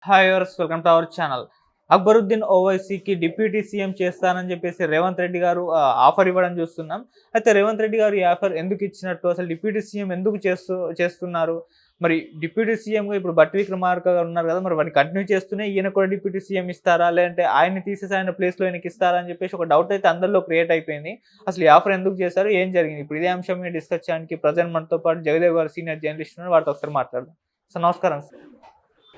Hi viewers welcome to our channel. Akbaruddin ఓవైసీకి deputy CM చేస్తానని చెప్పేసి రేవంత్ రెడ్డి గారు ఆఫర్ ఇవ్వడం చూస్తున్నాం. అయితే రేవంత్ రెడ్డి గారు ఈ ఆఫర్ ఎందుకు ఇచ్చినట్టు, అసలు డిప్యూటీ సీఎం ఎందుకు చేస్తున్నారు? మరి డిప్యూటీ సీఎంగా ఇప్పుడు బట్టి విక్రమార్క గారు ఉన్నారు కదా, మరి వాటిని కంటిన్యూ చేస్తూనే ఈయన కూడా డిప్యూటీ సీఎం ఇస్తారా, లేదంటే ఆయన్ని తీసేసి ఆయన ప్లేస్లో ఈయనకి ఇస్తారా అని చెప్పేసి ఒక డౌట్ అయితే అందరిలో క్రియేట్ అయిపోయింది. అసలు ఈ ఆఫర్ ఎందుకు చేశారు, ఏం జరిగింది? ఇప్పుడు ఇదే అంశం మీద డిస్కస్ చేయడానికి ప్రజెంట్ మనతో పాటు జగదేవ్ గారు సీనియర్ జర్నలిస్ట్ ఉన్నారు, వారితో ఒకసారి మాట్లాడదాం. సార్ నమస్కారం.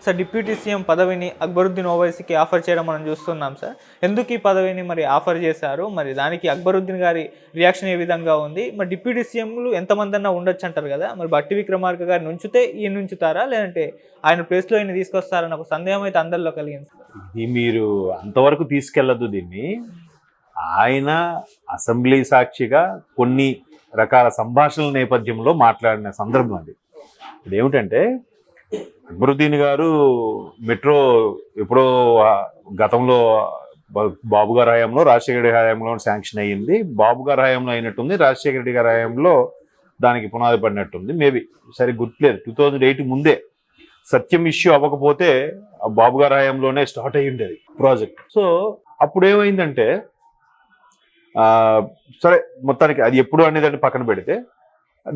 సార్ డిప్యూటీ సీఎం పదవిని అక్బరుద్దీన్ ఓవైసీకి ఆఫర్ చేయడం మనం చూస్తున్నాం సార్. ఎందుకు ఈ పదవిని మరి ఆఫర్ చేశారు, మరి దానికి అక్బరుద్దీన్ గారి రియాక్షన్ ఏ విధంగా ఉంది? మరి డిప్యూటీ సీఎంలు ఎంతమంది అన్నా ఉండొచ్చు అంటారు కదా, మరి బట్టి విక్రమార్క గారిని ఉంచితే ఈయన ఉంచుతారా, లేదంటే ఆయన ప్లేస్లో ఈయన తీసుకొస్తారని ఒక సందేహం అయితే అందరిలో కలిగింది. ఇది మీరు అంతవరకు తీసుకెళ్లదు. దీన్ని ఆయన అసెంబ్లీ సాక్షిగా కొన్ని రకాల సంభాషణల నేపథ్యంలో మాట్లాడిన సందర్భం అది. ఇదేమిటంటే అక్బరుద్దీన్ గారు మెట్రో ఎప్పుడో గతంలో బాబు గారి హయాంలో, రాజశేఖర రెడ్డి హయాంలో శాంక్షన్ అయ్యింది. బాబు గారి హయాంలో అయినట్టుంది, రాజశేఖర రెడ్డి గారి హయాంలో దానికి పునాది పడినట్టుంది. మేబీ సరే గుర్తులేదు, 2008 ముందే సత్యం ఇష్యూ అవ్వకపోతే బాబు గారి హయాంలోనే స్టార్ట్ అయ్యి ఉండేది ప్రాజెక్ట్. సో అప్పుడు ఏమైందంటే సరే మొత్తానికి అది ఎప్పుడు అనేదాన్ని పక్కన పెడితే,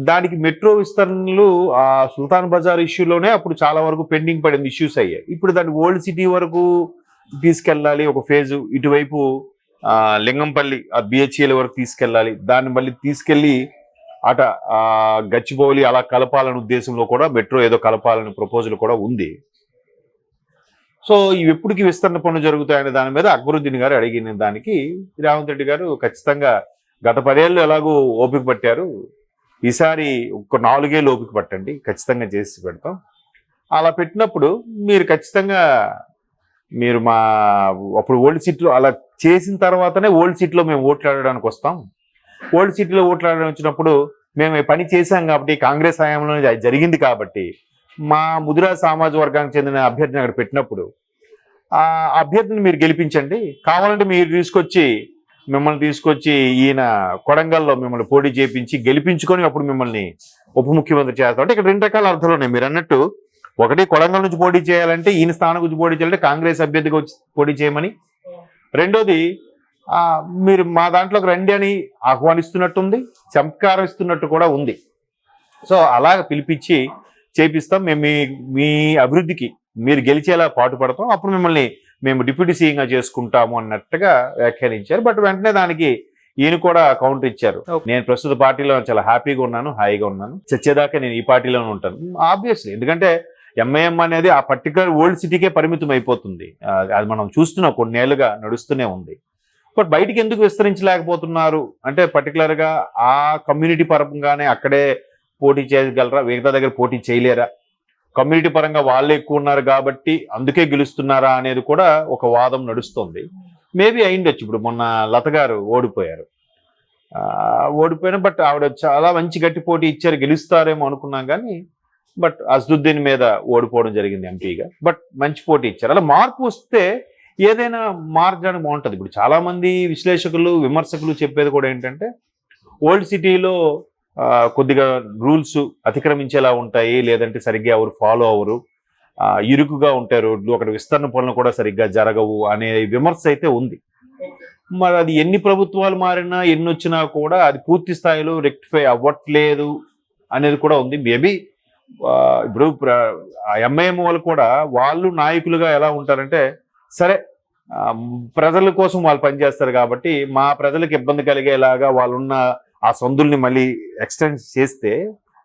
దానికి మెట్రో విస్తరణలు ఆ సుల్తాన్ బజార్ ఇష్యూలోనే అప్పుడు చాలా వరకు పెండింగ్ పడింది, ఇష్యూస్ అయ్యాయి. ఇప్పుడు దాన్ని ఓల్డ్ సిటీ వరకు తీసుకెళ్ళాలి, ఒక ఫేజు ఇటువైపు లింగంపల్లి ఆ బిహెచ్ఎల్ వరకు తీసుకెళ్ళాలి, దాన్ని మళ్ళీ తీసుకెళ్ళి అట గచ్చిబౌలి అలా కలపాలనే ఉద్దేశంలో కూడా మెట్రో ఏదో కలపాలనే ప్రపోజల్ కూడా ఉంది. సో ఇవి ఎప్పటికి విస్తరణ పనులు జరుగుతాయనే దాని మీద అక్బరుద్దీన్ గారు అడిగిన దానికి రేవంత్ రెడ్డి గారు ఖచ్చితంగా గత 10 ఏళ్ళు ఎలాగో ఓపిక పట్టారు, ఈసారి ఒక 4 ఏళ్ళు ఓపిక పట్టండి, ఖచ్చితంగా చేసి పెడతాం. అలా పెట్టినప్పుడు మీరు ఖచ్చితంగా మీరు మా అప్పుడు ఓల్డ్ సీట్లో అలా చేసిన తర్వాతనే ఓల్డ్ సీట్లో మేము ఓట్లాడడానికి వస్తాం. ఓల్డ్ సీట్లో ఓట్లాడడానికి వచ్చినప్పుడు మేము పని చేశాం కాబట్టి, కాంగ్రెస్ హయాంలో జరిగింది కాబట్టి, మా ముదిరా సామాజిక వర్గానికి చెందిన అభ్యర్థిని అక్కడ పెట్టినప్పుడు ఆ అభ్యర్థిని మీరు గెలిపించండి, కావాలంటే మీరు మిమ్మల్ని తీసుకొచ్చి ఈయన కొడంగల్లో మిమ్మల్ని పోటీ చేయించి గెలిపించుకొని అప్పుడు మిమ్మల్ని ఉప ముఖ్యమంత్రి చేస్తాం. అంటే ఇక్కడ 2 రకాల అర్థాలు ఉన్నాయి. మీరు అన్నట్టు, ఒకటి కొడంగల్ నుంచి పోటీ చేయాలంటే, ఈయన స్థానం గురించి పోటీ చేయాలంటే కాంగ్రెస్ అభ్యర్థిగా వచ్చి పోటీ చేయమని, రెండోది మీరు మా దాంట్లోకి రండి అని ఆహ్వానిస్తున్నట్టుంది, చమత్కారం ఇస్తున్నట్టు కూడా ఉంది. సో అలాగ పిలిపించి చేపిస్తాం, మేము మీ అభివృద్ధికి మీరు గెలిచేలా పాటుపడతాం, అప్పుడు మిమ్మల్ని మేము డిప్యూటీ సీఎంగా చేసుకుంటాము అన్నట్టుగా వ్యాఖ్యానించారు. బట్ వెంటనే దానికి ఈయన కూడా కౌంటర్ ఇచ్చారు. నేను ప్రస్తుత పార్టీలో చాలా హ్యాపీగా ఉన్నాను, హాయిగా ఉన్నాను, చచ్చేదాకా నేను ఈ పార్టీలోనే ఉంటాను. ఆబ్వియస్లీ, ఎందుకంటే ఎంఐఎం అనేది ఆ పర్టికులర్ ఓల్డ్ సిటీకే పరిమితం అయిపోతుంది. అది మనం చూస్తున్నాం, కొన్నేళ్లుగా నడుస్తూనే ఉంది. బట్ బయటికి ఎందుకు విస్తరించలేకపోతున్నారు అంటే, పర్టికులర్గా ఆ కమ్యూనిటీ పరంగానే అక్కడే పోటీ చేయగలరా, మిగతా దగ్గర పోటీ చేయలేరా, కమ్యూనిటీ పరంగా వాళ్ళే ఎక్కువ ఉన్నారు కాబట్టి అందుకే గెలుస్తున్నారా అనేది కూడా ఒక వాదం నడుస్తుంది. మేబీ అయిండొచ్చు. ఇప్పుడు మొన్న లత గారు ఓడిపోయారు, బట్ ఆవిడ చాలా మంచి గట్టి పోటీ ఇచ్చారు, గెలుస్తారేమో అనుకున్నాం. కానీ బట్ అసదుద్దీన్ మీద ఓడిపోవడం జరిగింది ఎంపీగా. బట్ మంచి పోటీ ఇచ్చారు. అలా మార్పు వస్తే ఏదైనా మార్చడానికి బాగుంటుంది. ఇప్పుడు చాలామంది విశ్లేషకులు, విమర్శకులు చెప్పేది కూడా ఏంటంటే, ఓల్డ్ సిటీలో కొద్దిగా రూల్స్ అతిక్రమించేలా ఉంటాయి, లేదంటే సరిగ్గా ఎవరు ఫాలో అవ్వరు, ఇరుకుగా ఉంటాయి రోడ్లు, అక్కడ విస్తరణ పనులు కూడా సరిగ్గా జరగవు అనే విమర్శ అయితే ఉంది. మరి అది ఎన్ని ప్రభుత్వాలు మారినా, ఎన్ని వచ్చినా కూడా అది పూర్తి స్థాయిలో రెక్టిఫై అవ్వట్లేదు అనేది కూడా ఉంది. మేబీ ఇప్పుడు ఎంఐఎం వాళ్ళు కూడా వాళ్ళు నాయకులుగా ఎలా ఉంటారంటే, సరే ప్రజల కోసం వాళ్ళు పనిచేస్తారు కాబట్టి మా ప్రజలకు ఇబ్బంది కలిగేలాగా వాళ్ళున్న ఆ సందుల్ని మళ్ళీ ఎక్స్టెండ్ చేస్తే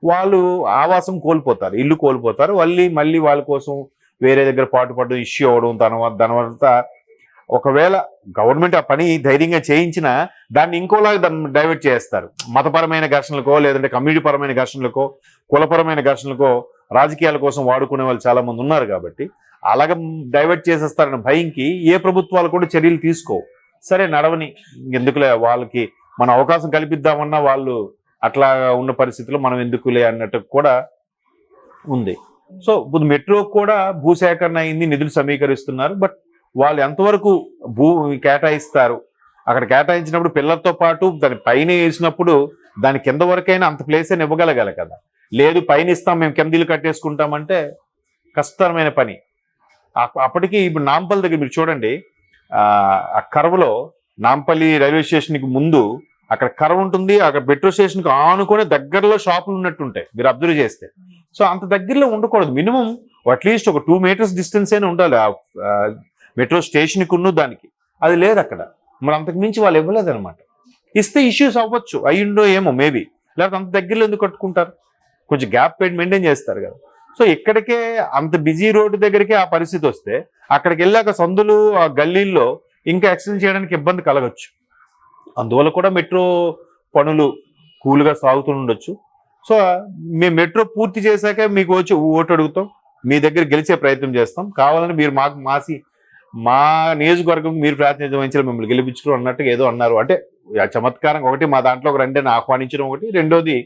వాళ్ళు ఆవాసం కోల్పోతారు, ఇల్లు కోల్పోతారు, మళ్ళీ వాళ్ళ కోసం వేరే దగ్గర పాటుపడడం, ఇష్యూ అవ్వడం, దానివల్ల ఒకవేళ గవర్నమెంట్ ఆ పని ధైర్యంగా చేయించినా దాన్ని ఇంకోలాగా డైవర్ట్ చేస్తారు. మతపరమైన ఘర్షణలకో, లేదంటే కమ్యూనిటీ పరమైన ఘర్షణలకో, కులపరమైన ఘర్షణలకో, రాజకీయాల కోసం వాడుకునే వాళ్ళు చాలా మంది ఉన్నారు కాబట్టి అలాగ డైవర్ట్ చేసేస్తారన్న భయంకి ఏ ప్రభుత్వాలు కూడా చర్యలు తీసుకోవు. సరే నడవని, ఎందుకులే వాళ్ళకి మన అవకాశం కల్పిద్దామన్నా వాళ్ళు అట్లా ఉన్న పరిస్థితుల్లో మనం ఎందుకులే అన్నట్టు కూడా ఉంది. సో ఇప్పుడు మెట్రో కూడా భూసేకరణ అయింది, నిధులు సమీకరిస్తున్నారు. బట్ వాళ్ళు ఎంతవరకు కేటాయిస్తారు, అక్కడ కేటాయించినప్పుడు పిల్లలతో పాటు దాని పైన వేసినప్పుడు దాని కింద వరకైనా అంత ప్లేస్ అయినా ఇవ్వగలగాలి కదా. లేదు పైన ఇస్తాం మేము కింద ఇల్లు కట్టేసుకుంటామంటే కష్టతరమైన పని. అప్పటికి ఇప్పుడు నాంపల్లి దగ్గర మీరు చూడండి, ఆ కర్వలో నాంపల్లి రైల్వే స్టేషన్కి ముందు అక్కడ కర్వ ఉంటుంది, అక్కడ మెట్రో స్టేషన్కి ఆనుకొని దగ్గరలో షాపులు ఉన్నట్టు ఉంటాయి మీరు అబ్జర్వ్ చేస్తే. సో అంత దగ్గరలో ఉండకూడదు, మినిమం అట్లీస్ట్ ఒక 2 మీటర్స్ డిస్టెన్స్ అయినా ఉండాలి ఆ మెట్రో స్టేషన్కి ఉన్న దానికి. అది లేదు అక్కడ, మరి అంతకు మించి వాళ్ళు ఇవ్వలేదు అనమాట. ఇస్తే ఇష్యూస్ అవ్వచ్చు, అయ్యిండో ఏమో మేబీ, లేకపోతే అంత దగ్గరలో ఎందుకు కట్టుకుంటారు, కొంచెం గ్యాప్ మెయింటైన్ చేస్తారు కదా. సో ఇక్కడికే అంత బిజీ రోడ్డు దగ్గరికే ఆ పరిస్థితి వస్తే అక్కడికి వెళ్ళాక సందులు ఆ గల్లీల్లో ఇంకా ఎక్స్టెండ్ చేయడానికి ఇబ్బంది కలగచ్చు. అందువల్ల కూడా మెట్రో పనులు కూల్గా సాగుతుండొచ్చు. సో మేము మెట్రో పూర్తి చేశాక మీకు వచ్చి ఓటు అడుగుతాం, మీ దగ్గర గెలిచే ప్రయత్నం చేస్తాం, కావాలని మీరు మా నియోజకవర్గం మీరు ప్రాతినిధ్యం వహించాలి, మిమ్మల్ని గెలిపించుకోవడం అన్నట్టుగా ఏదో అన్నారు. అంటే చమత్కారం ఒకటి, మా దాంట్లో ఒక రెండేని ఆహ్వానించడం ఒకటి, రెండోది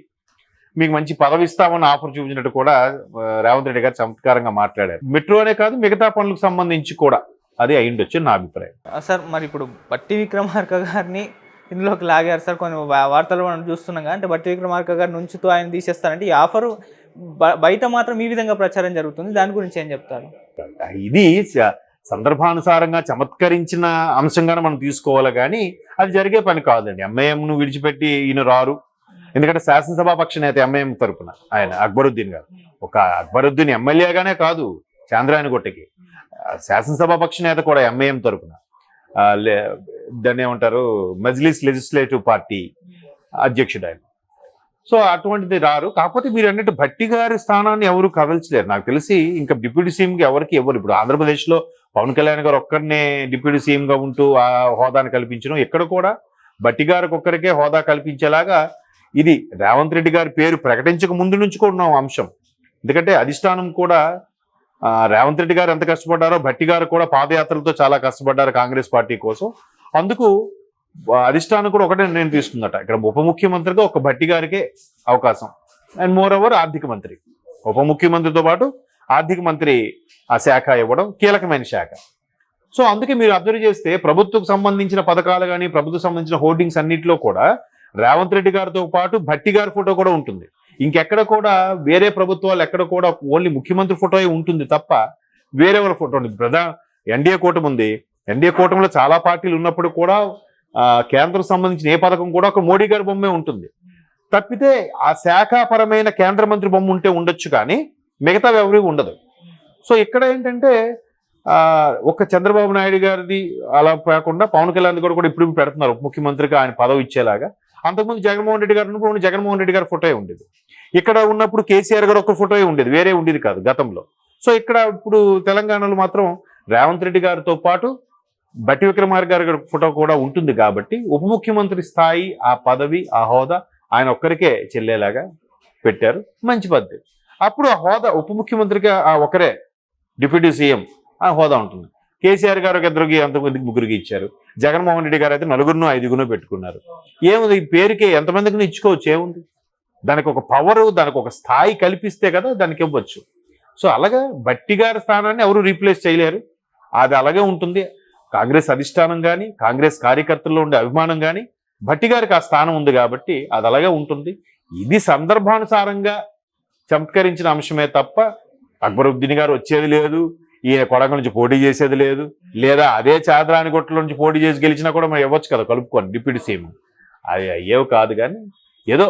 మీకు మంచి పదవి ఇస్తామని ఆఫర్ చూపించినట్టు కూడా రేవంత్ రెడ్డి గారు చమత్కారంగా మాట్లాడారు. మెట్రో అనే కాదు మిగతా పనులకు సంబంధించి కూడా అది అయ్యుండొచ్చు నా అభిప్రాయం. సార్ మరి ఇప్పుడు బట్టి విక్రమార్క గారిని ఇందులోకి లాగారు సార్, కొన్ని వార్తలు మనం చూస్తున్నాం. అంటే బట్టి విక్రమార్క గారిని ఉంచుతూ ఆయన తీసేస్తారంటే ఈ ఆఫరు బయట మాత్రం ఈ విధంగా ప్రచారం జరుగుతుంది, దాని గురించి ఏం చెప్తారు? ఇది సందర్భానుసారంగా చమత్కరించిన అంశంగానే మనం తీసుకోవాలి, కానీ అది జరిగే పని కాదండి. ఎంఐఎంను విడిచిపెట్టి ఈయన రారు, ఎందుకంటే శాసనసభాపక్ష నేత ఎంఐఎం తరపున ఆయన అక్బరుద్దీన్ గారు, ఒక అక్బరుద్దీన్ ఎమ్మెల్యేగానే కాదు చాంద్రాయణగుట్టకి శాసనసభాపక్ష నేత కూడా ఎంఐఎం తరపున, దాన్ని ఏమంటారు మజ్లిస్ లెజిస్లేటివ్ పార్టీ అధ్యక్షుడు ఆయన. సో అటువంటిది రారు. కాకపోతే మీరు అన్నట్టు భట్టి గారి స్థానాన్ని ఎవరు కదల్చలేరు నాకు తెలిసి. ఇంకా డిప్యూటీ సీఎంకి ఎవరికి ఎవరు, ఇప్పుడు ఆంధ్రప్రదేశ్లో పవన్ కళ్యాణ్ గారు ఒక్కరినే డిప్యూటీ సీఎంగా ఉంటూ ఆ హోదాను కల్పించడం, ఇక్కడ కూడా భట్టి గారికి ఒక్కరికే హోదా కల్పించేలాగా ఇది రేవంత్ రెడ్డి గారి పేరు ప్రకటించక ముందు నుంచి కూడా ఉన్న అంశం. ఎందుకంటే అధిష్టానం కూడా రేవంత్ రెడ్డి గారు ఎంత కష్టపడ్డారో భట్టి గారు కూడా పాదయాత్రలతో చాలా కష్టపడ్డారు కాంగ్రెస్ పార్టీ కోసం. అందుకు అధిష్టానం కూడా ఒకటే నిర్ణయం తీసుకుందట, ఇక్కడ ఉప ముఖ్యమంత్రిగా ఒక భట్టి గారికే అవకాశం, అండ్ మోర్ ఓవర్ ఆర్థిక మంత్రి, ఉప ముఖ్యమంత్రితో పాటు ఆర్థిక మంత్రి ఆ శాఖ ఇవ్వడం కీలకమైన శాఖ. సో అందుకే మీరు అబ్జర్వ్ చేస్తే ప్రభుత్వం సంబంధించిన పథకాలు కానీ ప్రభుత్వం సంబంధించిన హోర్డింగ్స్ అన్నింటిలో కూడా రేవంత్ రెడ్డి గారితో పాటు భట్టి గారి ఫోటో కూడా ఉంటుంది. ఇంకెక్కడ కూడా వేరే ప్రభుత్వాలు ఎక్కడ కూడా ఓన్లీ ముఖ్యమంత్రి ఫోటో ఉంటుంది తప్ప వేరే వాళ్ళ ఫోటో ఉంది. ఎన్డీఏ కూటమి ఉంది, ఎన్డీఏ కూటమిలో చాలా పార్టీలు ఉన్నప్పుడు కూడా కేంద్రం సంబంధించిన ఏ పథకం కూడా ఒక మోడీ గారి బొమ్మే ఉంటుంది తప్పితే ఆ శాఖాపరమైన కేంద్ర మంత్రి బొమ్మ ఉంటే ఉండొచ్చు, కానీ మిగతా ఎవరి ఉండదు. సో ఇక్కడ ఏంటంటే ఒక చంద్రబాబు నాయుడు గారిది అలా కాకుండా పవన్ కళ్యాణ్ గారు కూడా ఇప్పుడు పెడుతున్నారు ఉప ముఖ్యమంత్రిగా ఆయన పదవి ఇచ్చేలాగా. అంతకుముందు జగన్మోహన్ రెడ్డి గారు ఉన్నప్పుడు జగన్మోహన్ రెడ్డి గారి ఫోటో ఉండేది, ఇక్కడ ఉన్నప్పుడు కేసీఆర్ గారు ఒక ఫోటో ఉండేది, వేరే ఉండేది కాదు గతంలో. సో ఇక్కడ ఇప్పుడు తెలంగాణలో మాత్రం రేవంత్ రెడ్డి గారితో పాటు బట్టి విక్రమార్క గారి ఫోటో కూడా ఉంటుంది కాబట్టి ఉప ముఖ్యమంత్రి స్థాయి ఆ పదవి ఆ హోదా ఆయన ఒక్కరికే చెల్లేలాగా పెట్టారు. మంచి పద్ధతి. అప్పుడు ఆ హోదా ఉప ముఖ్యమంత్రిగా ఆ ఒకరే డిప్యూటీ సీఎం ఆ హోదా ఉంటుంది. కేసీఆర్ గారు ఇద్దరికి అంతమందికి ముగ్గురికి ఇచ్చారు, జగన్మోహన్ రెడ్డి గారు అయితే 4 5 పెట్టుకున్నారు. ఏముంది పేరుకే ఎంతమందికి ఇచ్చుకోవచ్చు, ఏముంది, దానికి ఒక పవరు దానికి ఒక స్థాయి కల్పిస్తే కదా దానికి ఇవ్వచ్చు. సో అలాగే బట్టి గారి స్థానాన్ని ఎవరు రీప్లేస్ చేయలేరు, అది అలాగే ఉంటుంది. కాంగ్రెస్ అధిష్టానం కానీ కాంగ్రెస్ కార్యకర్తల్లో ఉండే అభిమానం కానీ భట్టి గారికి ఆ స్థానం ఉంది కాబట్టి అది అలాగే ఉంటుంది. ఇది సందర్భానుసారంగా చమత్కరించిన అంశమే తప్ప అక్బరుద్దీన్ గారు వచ్చేది లేదు, ఈయన కొడక నుంచి పోటీ చేసేది లేదు, లేదా అదే చాదరానిగుట్టల నుంచి పోటీ చేసి గెలిచినా కూడా మనం ఇవ్వచ్చు కదా కలుపుకొని డిప్యూటీ సీఎం, అది అయ్యేవి కాదు. కానీ ఏదో